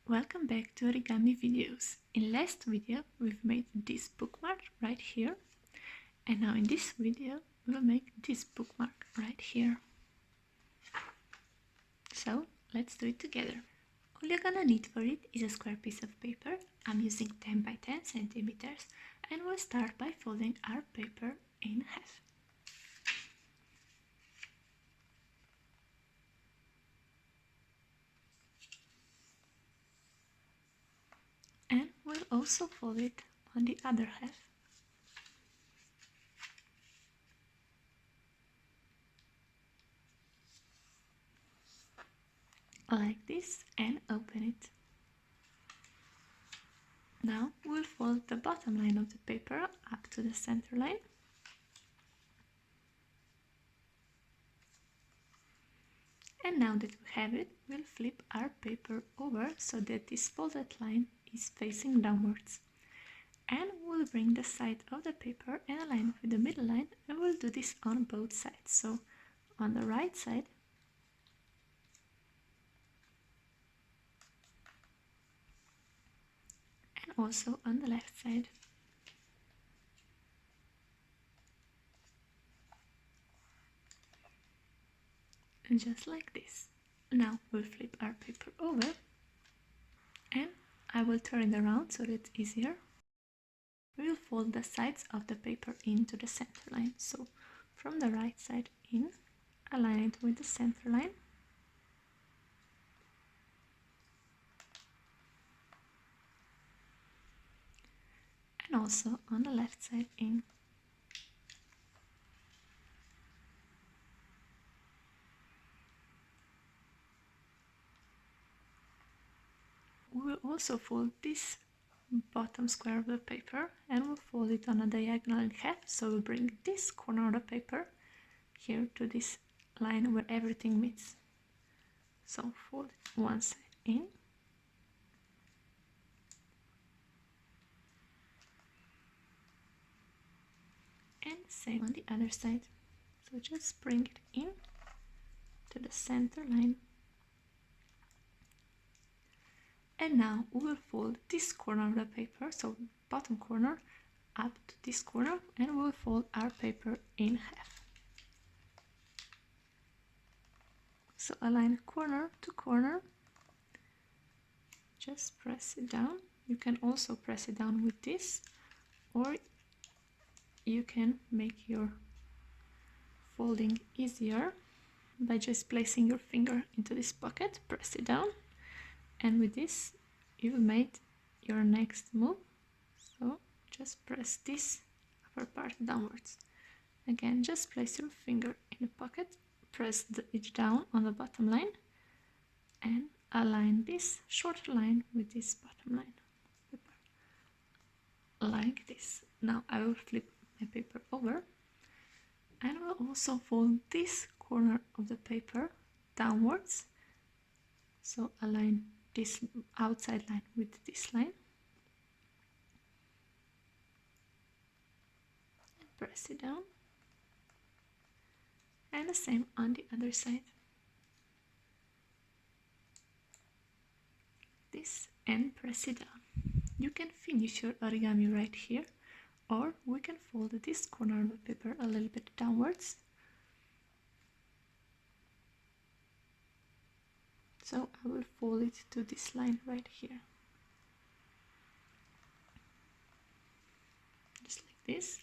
Welcome back to Origami videos. In last video we've made this bookmark right here, and now in this video we'll make this bookmark right here. So let's do it together. All you're gonna need for it is a square piece of paper. I'm using 10 by 10 centimeters, and we'll start by folding our paper in half. And we'll also fold it on the other half. Like this, and open it. Now we'll fold the bottom line of the paper up to the center line. And now that we have it, we'll flip our paper over so that this folded line is facing downwards. And we'll bring the side of the paper and align with the middle line, and we'll do this on both sides. So on the right side, and also on the left side. And just like this. Now we'll flip our paper over, and I will turn it around so that it's easier. We'll fold the sides of the paper into the center line. So from the right side in, align it with the center line. And also on the left side in. We will also fold this bottom square of the paper, and we'll fold it on a diagonal in half. So we'll bring this corner of the paper here to this line where everything meets. So fold one side in, and same on the other side. So just bring it in to the center line. And now we will fold this corner of the paper, so bottom corner, up to this corner, and we will fold our paper in half. So align corner to corner, just press it down. You can also press it down with this, or you can make your folding easier by just placing your finger into this pocket, press it down, and with this you've made your next move. So just press this upper part downwards. Again, just place your finger in the pocket, press it down on the bottom line, and align this shorter line with this bottom line, like this. Now I will flip my paper over, and will also fold this corner of the paper downwards. So align this outside line with this line, and press it down, and the same on the other side. This, and press it down. You can finish your origami right here, or we can fold this corner of the paper a little bit downwards. So I will fold it to this line right here. Just like this.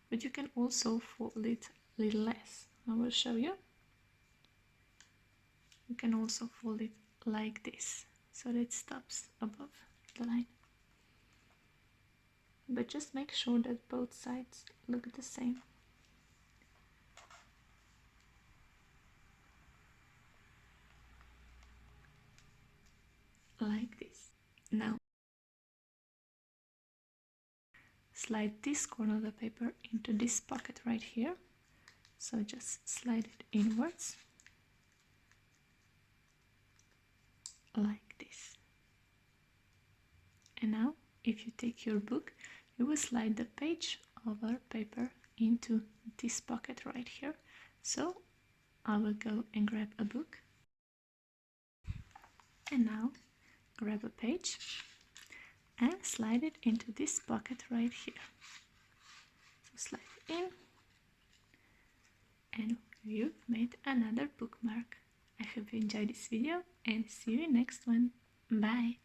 But you can also fold it a little less. I will show you. You can also fold it like this, so that it stops above the line. But just make sure that both sides look the same. Like this. Now slide this corner of the paper into this pocket right here. So just slide it inwards, like this. And now if you take your book, you will slide the page of our paper into this pocket right here. So I will go and grab a book, and now grab a page and slide it into this pocket right here. So slide it in, and you've made another bookmark. I hope you enjoyed this video and see you in next one. Bye!